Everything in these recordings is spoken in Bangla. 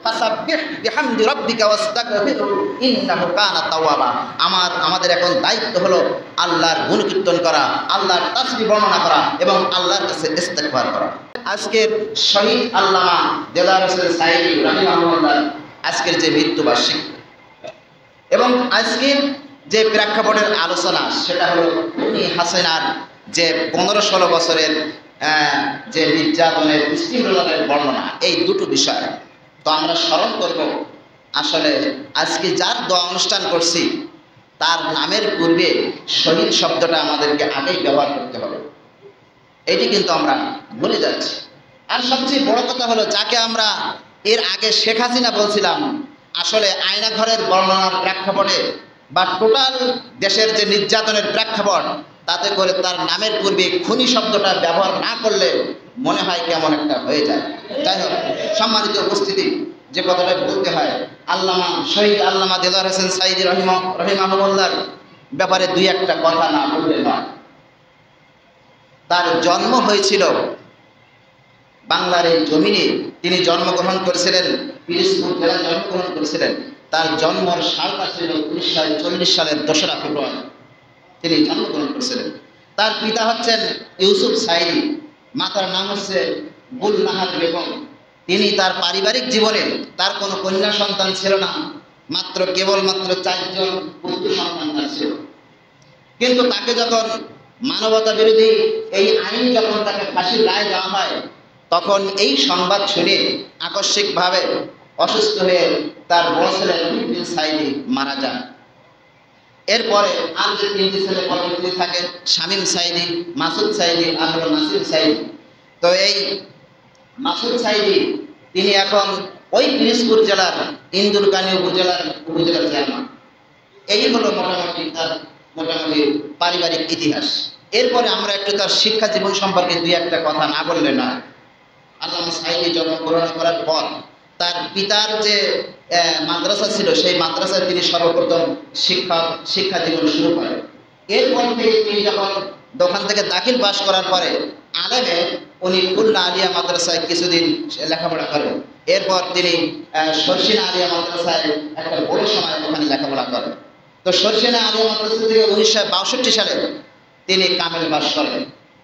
ফাসাব্বিহ বিহামদি রাব্বিকা ওয়াস্তাগফিরহু ইন্নাহু কানা তাওয়াবা। আমাদের এখন দায়িত্ব হলো আল্লাহর গুণকীর্তন করা, আল্লাহর তাসবিহ বর্ণনা করা এবং আল্লাহর কাছে ইস্তিগফার করা। আজকের শহীদ আল্লামা দেলোয়ার হোসেন সাঈদী রাহিমাহুল্লাহ আজকের যে মৃত্যুবার্ষিকী এবং আজকের যে প্রেক্ষাপটের আলোচনা সেটা হলো খুনি হাসিনার যে 15-16 বছরের যে নির্যাতনের স্টিমুলারের বর্ণনা, এই দুটো বিষয়। তো আমরা স্মরণ করব আসলে আজকে যার দোয়া অনুষ্ঠান করছি তার নামের পূর্বে শহীদ শব্দটা আমাদেরকে আগেই ব্যবহার করতে হবে, এটি কিন্তু আমরা ভুলে যাচ্ছি। আর সবচেয়ে বড় কথা হলো যাকে আমরা এর আগে শেখ হাসিনা বলছিলাম, আসলে আয়নাঘরের বর্ণনার প্রেক্ষাপটে বা টোটাল দেশের যে নির্যাতনের প্রেক্ষাপট, তাতে করে তার নামের পূর্বে খুনি শব্দটা ব্যবহার না করলে মনে হয় কেমন একটা হয়ে যায়। যাই হোক, সম্মানিত উপস্থিতি, যে কথাটা বলতে হয়, আল্লামা শহীদ আল্লামা দেলোয়ার হোসেন সাঈদী রাহিমাহুল্লাহর ব্যাপারে দুই একটা কথা না বললে নয়। তার জন্ম হয়েছিল বাংলার এই জমিনে, তিনি জন্মগ্রহণ করেছিলেন পিরোজপুর জেলায় জন্মগ্রহণ করেছিলেন। তার জন্মের সালটা ছিল 1940 সালের 2রা ফেব্রুয়ারি তিনি জন্মগ্রহণ করেছিলেন। তার পিতা হচ্ছেন ইউসুফ সাঈদী, মাতার নাম হচ্ছে গুলনাহার বেগম। তিনি তার পারিবারিক জীবনে তার কোনো কন্যা সন্তান ছিল না, কেবলমাত্র 4 জন পুত্র সন্তান তার ছিল। কিন্তু তাকে যখন মানবতা বিরোধী এই আইন যখন তাকে ফাঁসির রায় দেওয়া হয়, তখন এই সংবাদ শুনে আকস্মিকভাবে অসুস্থ হয়ে তার বড় ছেলে মুহিউদ্দিন সাঈদী মারা যান। এরপরে আর যে 3টি ছেলে পরবর্তীতে থাকে, শামীম সাঈদী, মাসুদ সাঈদী আর হলো নাসির সাঈদী। তো এই মাসুদ সাঈদী তিনি এখন ওই পিরোজপুর জেলার ইন্দুরকানী উপজেলার চেয়ারম্যান। এই হলো মোটামুটি তার পারিবারিক ইতিহাস। এরপরে আমরা একটু তার শিক্ষা জীবন সম্পর্কে দুই একটা কথা না বললে নয়। আল্লামা সাঈদী জন্মগ্রহণ করার পর তার পিতার যে মাদ্রাসা ছিল, সেই মাদ্রাসায় তিনি সর্বপ্রথম শিক্ষা জীবন শুরু করেন। এরপর থেকে তিনি যখন দোকান থেকে দাখিল পাস করার পরে আলেমে উনি খুলনা আলিয়া মাদ্রাসায় কিছুদিন লেখাপড়া করেন। এরপর তিনি সরসিনা আলিয়া মাদ্রাসায় একটা বড় সময় ওখানে লেখাপড়া করেন। তো সরসিনা আলিয়া মাদ্রাসা থেকে 1962 সালে তিনি কামেল পাস করেন।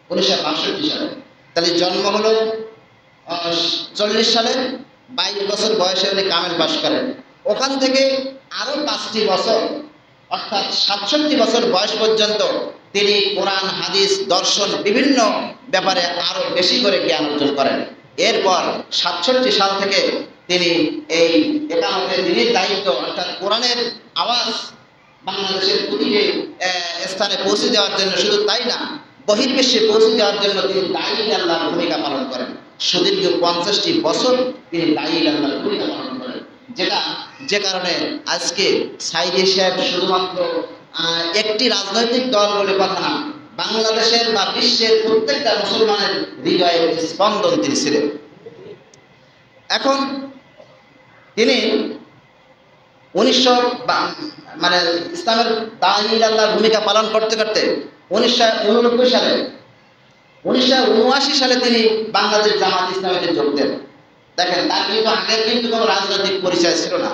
1962 সালে, তাহলে জন্ম হলো 40 সালে, 22 বছর বয়সে উনি কামেল পাস করেন। ওখান থেকে আরো 5টি বছর অর্থাৎ 67 বছর বয়স পর্যন্ত তিনি কোরআন, হাদিস, দর্শন বিভিন্ন ব্যাপারে আরো বেশি করে জ্ঞান অর্জন করেন। এরপর 67 সাল থেকে তিনি এই একামতে দিনের দায়িত্ব অর্থাৎ কোরআনের আওয়াজ বাংলাদেশের প্রতিটি স্থানে পৌঁছে দেওয়ার জন্য, শুধু তাই না, বহির্বিশ্বে পৌঁছে দেওয়ার জন্য তিনি দায়ী আল্লাহর ভূমিকা পালন করেন। সুদীর্ঘ 50টি বছর তিনি দায়ী আল্লাহর ভূমিকা পালন করেন, যে কারণে আজকে সাঈদী সাহেব শুধুমাত্র একটি রাজনৈতিক দল বলে কথা না, বাংলাদেশের বা বিশ্বের প্রত্যেকটা মুসলমানের হৃদয়ের স্পন্দন তিনি ছিলেন। এখন তিনি ইসলামের দায়ী আল্লাহর ভূমিকা পালন করতে করতে 1979 সালে তিনি বাংলাদেশ জামাত ইসলামীতে যোগ দেন। দেখেন, তার কিন্তু আগের কিন্তু কোনো রাজনৈতিক পরিচয় ছিল না।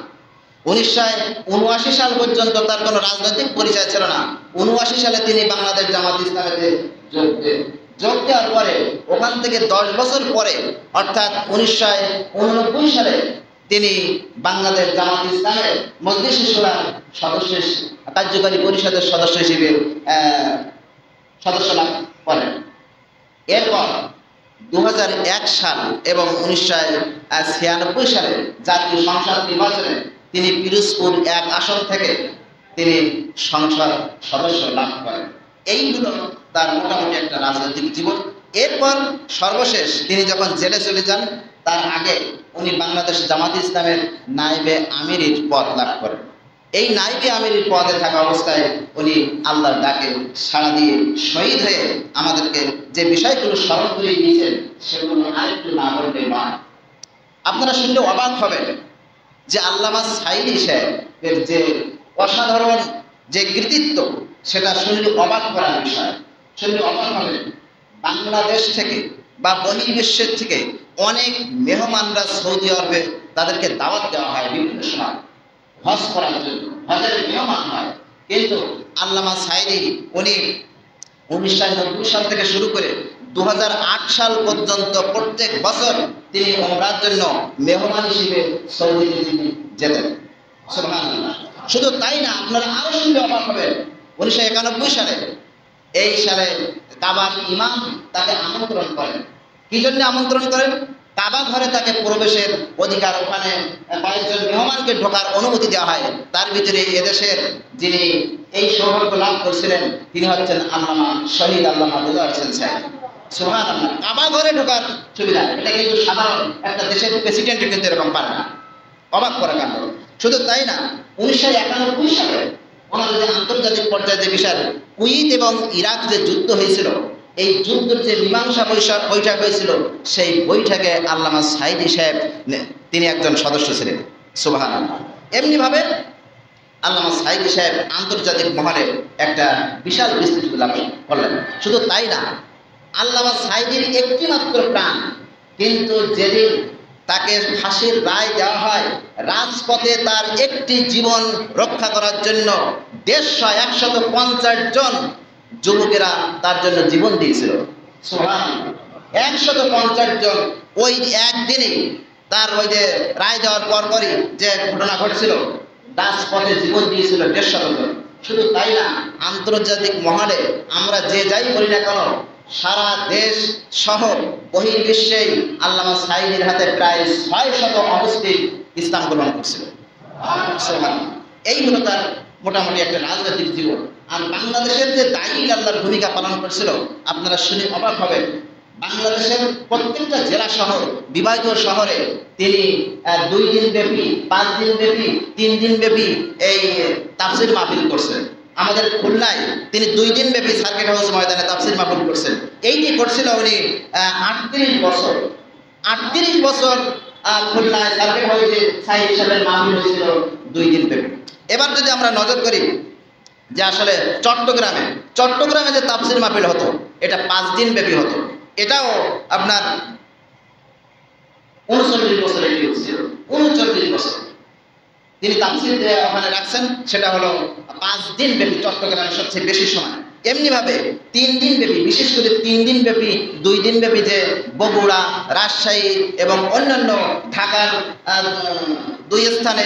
1979 সাল পর্যন্ত তার কোনো রাজনৈতিক পরিচয় ছিল না। 79 সালে তিনি বাংলাদেশ জামাত ইসলামীতে যোগ দেন। যোগ দেওয়ার পরে ওখান থেকে 10 বছর পরে অর্থাৎ 1989 সালে তিনি বাংলাদেশ জামাত ইসলামের মজলিস-ই শুরার সদস্য, কার্যকারী পরিষদের সদস্য হিসেবে সদস্য লাভ করেন। এরপর 2001 সাল এবং 1996 সালে জাতীয় সংসদ নির্বাচনে তিনি পিরোজপুর 1 আসন থেকে তিনি সংসদ সদস্য লাভ করেন। এইগুলো তার মোটামুটি একটা রাজনৈতিক জীবন। এরপর সর্বশেষ তিনি যখন জেলে চলে যান, তার আগে উনি বাংলাদেশ জামাত ইসলামের নায়েবে আমিরের পদ লাভ করেন। এই নায়েবে আমিরের পদে থাকা অবস্থায় উনি আল্লাহর ডাকে সাড়া দিয়ে শহীদ হয়ে আমাদেরকে যে বিষয়গুলো স্মরণ করে দিয়েছেন সেগুলো আরেকটু না বললে নয়। আপনারা শুনলে অবাক হবেন যে আল্লামা সাঈদী সাহেবের যে অসাধারণ যে কৃতিত্ব, সেটা শুনলে অবাক করার বিষয়। শুনলে অবাক হবেন, বাংলাদেশ থেকে বা বহির্বিশ্বের থেকে অনেক মেহমানরা সৌদি আরবে তাদেরকে দাওয়াত দেওয়া হয় বিভিন্ন সময় হজ করার জন্য, হজের নিয়মান হয়। কিন্তু আল্লামা সাঈদী উনি 1990 সাল থেকে শুরু করে 2008 সাল পর্যন্ত প্রত্যেক বছর তিনি উমরার জন্য মেহমান হিসেবে সৌদিতে তিনি যেতেন। সুবহানাল্লাহ। শুধু তাই না, আপনারা আরো শুনলে অবাক হবেন, 1991 সালে এই সালে কাবার ইমাম তাকে আমন্ত্রণ করেন। কি জন্য আমন্ত্রণ করেন? কাবা ঘরে তাকে প্রবেশের অধিকার, ওখানে কয়েকজন মেহমানকে ঢোকার অনুমতি দেওয়া হয়। তার ভিতরে এদেশের যিনি এই সৌভাগ্য লাভ করেছিলেন তিনি হচ্ছেন আল্লামা শহীদ আল্লামা দেলোয়ার হোসেন সাহেব। সুবহানাল্লাহ। কাবা ঘরে ঢোকার সুবিধা, এটা কিন্তু সাধারণ একটা দেশের প্রেসিডেন্ট কিন্তু এরকম পারে না। অবাক করা কাণ্ড। শুধু তাই না, 1991 সালে ওনাদের যে আন্তর্জাতিক পর্যায়ে যে বিষয় কুয়েত এবং ইরাক যে যুদ্ধ হয়েছিল, এই যুদ্ধের যে মীমাংসা বৈঠক হয়েছিল, সেই বৈঠকে আল্লামা সাঈদী সাহেব তিনি একজন সদস্য ছিলেন। সুবহানাল্লাহ। এমনিভাবে আল্লামা সাঈদী সাহেব আন্তর্জাতিক মহলে একটা বিশাল বিস্তৃতি লাভ করলেন। শুধু তাই না, আল্লামা সাঈদীর একটি মাত্র প্রাণ, কিন্তু যেদিন তাকে ফাঁসির রায় দেওয়া হয়, রাজপথে তার একটি জীবন রক্ষা করার জন্য 150 জন যুবকেরা তার জন্য জীবন দিয়েছিল। সুবহানাল্লাহ। 150 জন ওই একদিনই তার ওই যে রায় দেওয়ার পরপরই যে ঘটনা ঘটেছিল, রাজপথে জীবন দিয়েছিল 150 জন। শুধু তাই না, আন্তর্জাতিক মহলে আমরা যে যাই বলি না কেন, সারা দেশ সহ বহির্বিশ্বেই আল্লামা সাঈদীর হাতে প্রায় 600 অমুসলিম ইসলাম গ্রহণ করছিল। এই হলো তার মোটামুটি একটা রাজনৈতিক জীবন। আর বাংলাদেশের যে দায়ী আল্লাহর ভূমিকা পালন করছিল, আপনারা শুনে অবাক হবেন। বাংলাদেশের প্রত্যেকটা জেলা শহর, বিভাগীয় শহরে তিনি 2 দিন ব্যাপী, 5 দিন ব্যাপী, 3 দিন ব্যাপী এই তাফসীর মাহফিল করছেন। আমাদের খুলনায় তিনি 2 দিন ব্যাপী সার্কিট হাউস ময়দানে তাফসীর মাহফিল করছেন। এইটি করছিল উনি 38 বছর। 38 বছর খুলনায় সার্কিট হাউসে সাঈদ সাহেবের মাহফিল হয়েছিল 2 দিন ব্যাপী। এবার যদি আমরা নজর করি যে আসলে চট্টগ্রামে যে তাফসীর মাহফিল হতো, এটা 5 দিন ব্যাপী হতো। এটাও আপনার 39 বছরের ছিল। 39 বছর তিনি তাফসীর ওখানে রাখছেন, সেটা হলো 5 দিন ব্যাপী, চট্টগ্রামের সবচেয়ে বেশি সময়। এমনিভাবে 3 দিন ব্যাপী, বিশেষ করে 3 দিন ব্যাপী, 2 দিন ব্যাপী যে বগুড়া, রাজশাহী এবং অন্যান্য ঢাকার 2 স্থানে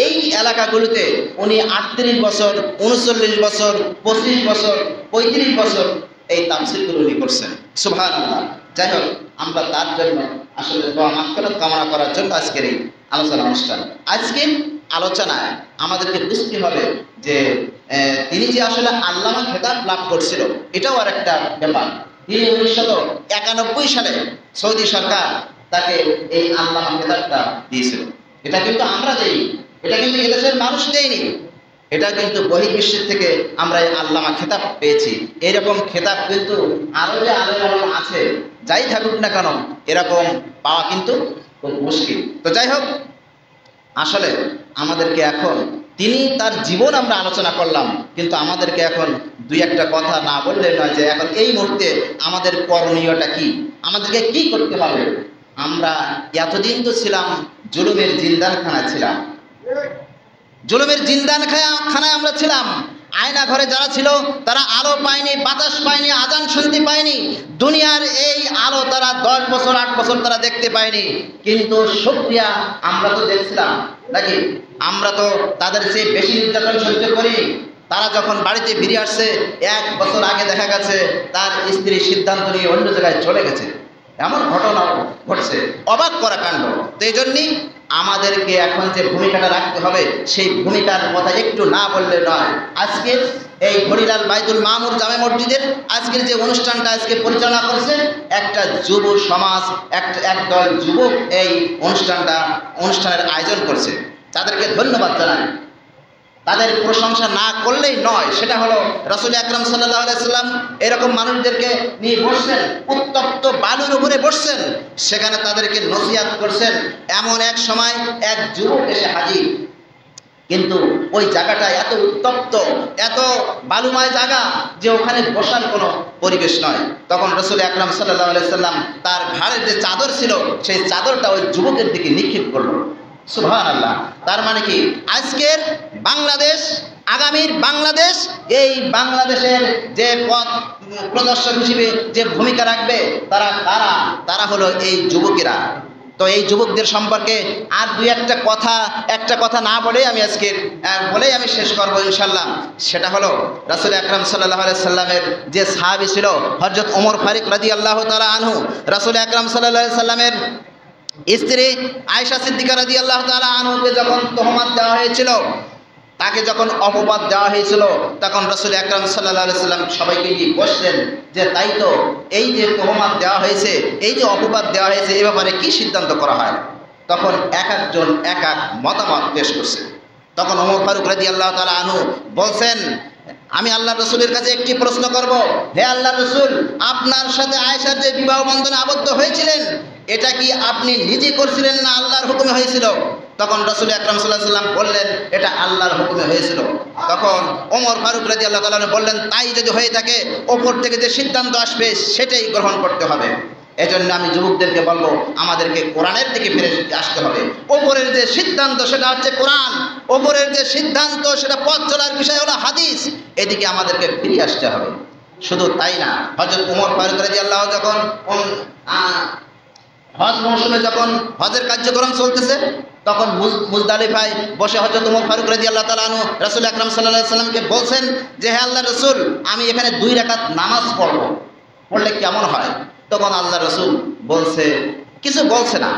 এই এলাকাগুলোতে উনি 38 বছর, 39 বছর, 25 বছর, 35 বছর এই তাফসীরগুলো উনি করছেন। সুবহানাল্লাহ। যাই হোক, আমরা তার জন্য আসলে দোয়া মাগফিরাত কামনা করার জন্য আজকের এই আলোচনা অনুষ্ঠান। আজকের আলোচনায় আমাদেরকে বুঝতে হবে যে তিনি যে আসলে আল্লামা খেতাব লাভ করছিল, এটাও আর একটা ব্যাপার। তিনি 1991 সালে সৌদি সরকার তাকে এই আল্লামা খেতাবটা দিয়েছিল। এটা কিন্তু আমরা দেইনি, এটা কিন্তু এদেশের মানুষ দেয়নি, এটা কিন্তু বহির্বিশ্বের থেকে আমরা এই আল্লামা খেতাব পেয়েছি। এরকম খেতাব কিন্তু আরো যে আলেম আছে, যাই থাকুক না কেন, এরকম পাওয়া কিন্তু খুব মুশকিল। তো যাই হোক, আসলে আমাদেরকে এখন তিনি তার জীবন আমরা আলোচনা করলাম, কিন্তু আমাদেরকে এখন 2-1টা কথা না বললে নয় যে এখন এই মুহূর্তে আমাদের করণীয়টা কি, আমাদেরকে কি করতে হবে। আমরা এতদিন তো ছিলাম জুলুমের জিন্দানখানায় ছিলাম, জুলুমের জিন্দানখানায় আমরা ছিলাম। আয়না ঘরে যারা ছিল তারা আলো পায়নি, বাতাস পায়নি, আজান শুনতে পায়নি, দুনিয়ার এই আলো তারা 10 বছর 8 বছর তারা দেখতে পায়নি। কিন্তু শুকরিয়া, আমরা তো দেখছিলাম নাকি, আমরা তো তাদের চেয়ে বেশি নির্যাতন সহ্য করিনি। তারা যখন বাড়িতে ফিরে আসছে, 1 বছর আগে দেখা গেছে তার স্ত্রী সিদ্ধান্ত নিয়ে অন্য জায়গায় চলে গেছে, এমন ঘটনাও ঘটছে। অবাক করা কাণ্ড। তো এই জন্যই আমাদেরকে এখন যে ভূমিকাটা রাখতে হবে, সেই ভূমিকার কথা একটু না বললে নয়। আজকে এই হরিলাল বাইতুল মামুর জামে মসজিদের আজকের যে অনুষ্ঠানটা আজকে পরিচালনা করছে, একটা যুব সমাজ, একদল যুবক এই অনুষ্ঠানের আয়োজন করছে। তাদেরকে ধন্যবাদ জানাই। তাদের প্রশংসা না করলেই নয়, সেটা হলো রাসূল আকরাম সাল্লাল্লাহু আলাইহি সাল্লাম এরকম মানুষদেরকে নিয়ে বসছেন, উত্তপ্ত বালুর উপরে বসছেন, সেখানে তাদেরকে নসিহত করছেন। এমন এক সময় এক যুবক এসে হাজির। কিন্তু ওই জায়গাটা এত উত্তপ্ত, এত বালুময় জায়গা যে ওখানে বসার কোনো পরিবেশ নয়। তখন রাসূল আকরাম সাল্লাল্লাহু আলাইহি সাল্লাম তার ঘাড়ের যে চাদর ছিল সেই চাদরটা ওই যুবকের দিকে নিক্ষেপ করলো। সুবহানাল্লাহ। তার মানে কি, আজকের বাংলাদেশ, আগামীর বাংলাদেশ, এই বাংলাদেশের যে পথ প্রদর্শক হিসেবে যে ভূমিকা রাখবে তারা কারা? তারা হলো এই যুবকেরা। তো এই যুবকদের সম্পর্কে আর একটা কথা না বলেই আমি শেষ করব ইনশাল্লাহ। সেটা হলো রাসূল আকরাম সাল্লাল্লাহু আলাইহি সাল্লামের যে সাহাবী ছিল হযরত ওমর ফারুক রাদিয়াল্লাহু তাআলা আনহু, রাসূল আকরাম সাল্লাল্লাহু আলাইহি সাল্লামের স্ত্রী আয়েশা সিদ্দিকা রাদিয়াল্লাহু তাআলা আনহুকে যখন তোহমত দেওয়া হয়েছিল, তাকে যখন অপবাদ দেওয়া হয়েছিল, তখন রাসূল আকরাম সাল্লাল্লাহু আলাইহি সাল্লাম সবাইকে নিয়ে বসলেন যে তাই তো, এই যে তোহমত দেওয়া হয়েছে, এই যে অপবাদ দেওয়া হয়েছে, এ ব্যাপারে কি সিদ্ধান্ত করা হয়? তখন এক একজন এক এক মতামত পেশ করছে। তখন ওমর ফারুক রাদিয়াল্লাহু তাআলা আনহু বলছেন, আমি আল্লাহ রসুলের কাছে একটি প্রশ্ন করব, হে আল্লাহ রসুল, আপনার সাথে আয়েশার যে বিবাহ বন্ধনে আবদ্ধ হয়েছিলেন, এটা কি আপনি নিজে করছিলেন না আল্লাহর হুকুমে হয়েছিল? তখন রাসূল আকরাম সাল্লাল্লাহু আলাইহি সাল্লাম বললেন, এটা আল্লাহর হুকুমে হয়েছিল। তখন ওমর ফারুক রাদিয়াল্লাহু তাআলা আনহু বললেন, তাই যদি হয়ে থাকে, ওপর থেকে যে সিদ্ধান্ত আসবে সেটাই গ্রহণ করতে হবে। এজন্য আমি যুবকদেরকে বলবো, আমাদেরকে কোরআনের দিকে ফিরে আসতে হবে। ওপরের যে সিদ্ধান্ত সেটা হচ্ছে কোরআন, ওপরের যে সিদ্ধান্ত সেটা পথ চলার বিষয় হলো হাদিস, এদিকে আমাদেরকে ফিরে আসতে হবে। শুধু তাই না, হযরত ওমর ফারুক রাদিয়াল্লাহু যখন হজ মৌসুমে যখন হজের কার্যক্রম চলতেছে, তখন মুজদালিফায় বসে হযরত ওমর ফারুক রাদিয়াল্লাহু তাআলা আনহু রাসূল আকরাম সাল্লাল্লাহু আলাইহি সাল্লামকে বলছেন যে, হে আল্লাহর রাসূল, আমি এখানে 2 রাকাত নামাজ পড়ব, পড়লে কেমন হয়? তখন আল্লাহ রসুল কিছু বলছে না।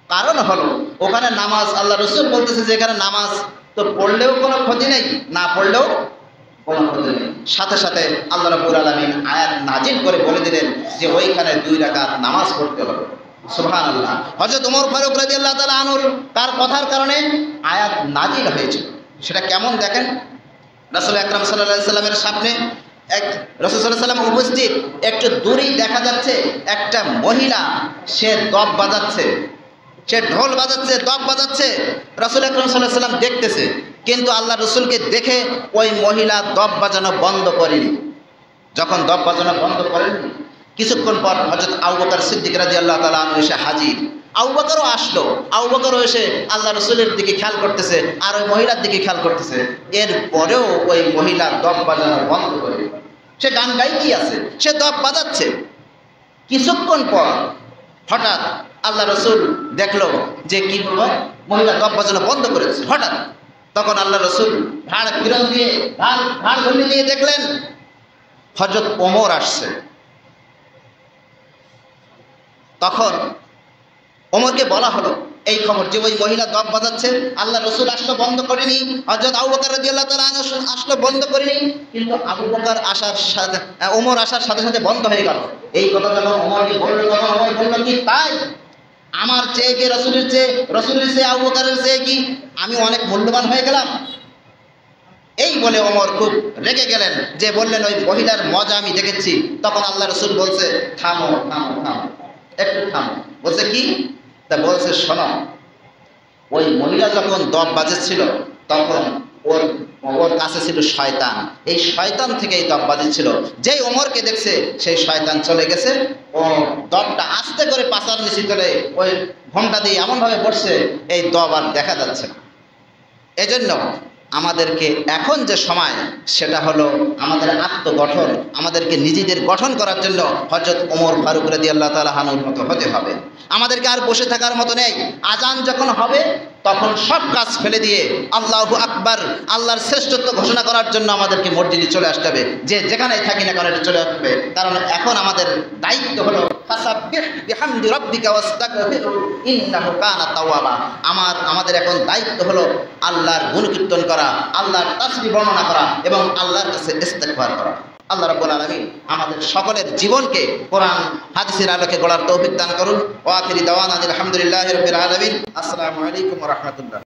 কারণ হলো ওখানে নামাজ, আল্লাহ রসুল বলতেছে যে এখানে নামাজ তো পড়লেও কোনো ক্ষতি নেই, না পড়লেও কোনো ক্ষতি নেই। সাথে সাথে আল্লাহ রাব্বুল আলামিন আয়াত নাজিল করে বলে দিলেন যে ওইখানে 2 রাকাত নামাজ পড়তে হবে। সুবহানাল্লাহ। হযরত ওমর ফারুক রাদিয়াল্লাহু তাআলা আনহুর তার কথার কারণে আয়াত নাজিল হয়েছিল। সেটা কেমন দেখেন, রাসূল আকরাম সাল্লাল্লাহু আলাইহি সাল্লামের সামনে রাসূল সাল্লাল্লাহু আলাইহি সাল্লাম উপস্থিত, একটু দূরেই দেখা যাচ্ছে একটা মহিলা, সে দপ বাজাচ্ছে, সে ঢোল বাজাচ্ছে, দপ বাজাচ্ছে। রাসূল আকরাম সাল্লাল্লাহু আলাইহি সাল্লাম দেখতেছে, কিন্তু আল্লাহ রসুলকে দেখে ওই মহিলা দপ বাজানো বন্ধ করেনি। যখন দপ বাজানো বন্ধ করেনি, কিছুক্ষণ পর হযরত আবু বকর সিদ্দিক রাদিয়াল্লাহু তাআলা আনহু এসে হাজির। আবু বকরও আসলো, আবু বকরও এসে আল্লাহ রসুলের দিকে খেয়াল করতেছে আর ওই মহিলার দিকে খেয়াল করতেছে। এরপরেও ওই মহিলা দপ বাজানো বন্ধ করে, সে গান গাইতেই আছে, সে দপ বাজাচ্ছে। কিছুক্ষণ পর হঠাৎ আল্লাহ রসুল দেখলো যে কি হলো, মহিলা দপ বাজানো বন্ধ করেছে হঠাৎ। তখন আল্লাহ রসুল ঘাড় ঘুরিয়ে দিয়ে দেখলেন হযরত ওমর আসছে। তখন ওমরকে বলা হলো এই খবর যে ওই মহিলা দপ বাজাচ্ছে, আল্লাহ রসুল আসলো বন্ধ করেনি, হযরত আবু বকর রাদিয়াল্লাহু তাআলা আনহু আসলো বন্ধ করেনি, কিন্তু ওমর আসার সাথে সাথে বন্ধ হয়ে গেল। এই কথা যখন ওমরকে বলল, তখন ওমর বলল, কি তাই? আমার চেয়ে কি রসুলের চেয়ে আবু বকরের চেয়ে কি আমি অনেক মূল্যবান হয়ে গেলাম? এই বলে ওমর খুব রেগে গেলেন, যে বললেন ওই মহিলার মজা আমি দেখেছি। তখন আল্লাহ রসুল বলছে, থামো থামো থামো, একটু থামো। বলছে কি? তা বলছে, শোনো, ওই মহিলা যখন দপ বাজেছিল তখন ওর কাছে ছিল শয়তান, এই শয়তান থেকেই দপ বাজেছিল। যেই ওমরকে দেখছে সেই শয়তান চলে গেছে, ও দপটা আস্তে করে পাছার নিচে করে ওই ঘোমটা দিয়ে এমনভাবে পড়ছে, এই দপ আর দেখা যাচ্ছে না। এজন্য আমাদেরকে এখন যে সময়, সেটা হলো আমাদের আত্মগঠন, আমাদেরকে নিজেদের গঠন করার জন্য হযরত ওমর ফারুক রাদিয়াল্লাহু তাআলা আনহুর মতো হতে হবে। আমাদেরকে আর বসে থাকার মতো নেই। আজান যখন হবে তখন সব কাজ ফেলে দিয়ে আল্লাহু আকবার, আল্লাহর শ্রেষ্ঠত্ব ঘোষণা করার জন্য আমাদেরকে মসজিদে চলে আসতে হবে। যে যেখানেই থাকি না কেন চলে আসবে, কারণ এখন আমাদের দায়িত্ব হলো ফাসাব্বিহ বিহামদি রাব্বিকা ওয়াস্তাগফিরহু ইন্নাহু কানা তাওয়াবা। আমাদের এখন দায়িত্ব হলো আল্লাহর গুণকীর্তন করা, আল্লাহর তাসবিহ বর্ণনা করা এবং আল্লাহর কাছে ইস্তিগফার করা। আল্লাহ রাব্বুল আলামিন আমাদের সকলের জীবনকে কোরআন হাদিসের আলোকে গড়ার তৌফিক দান করুন। ওয়া আখিরি দাওয়ানা আলহামদুলিল্লাহি রাব্বিল আলামিন। আসসালামু আলাইকুম ওয়া রাহমাতুল্লাহ।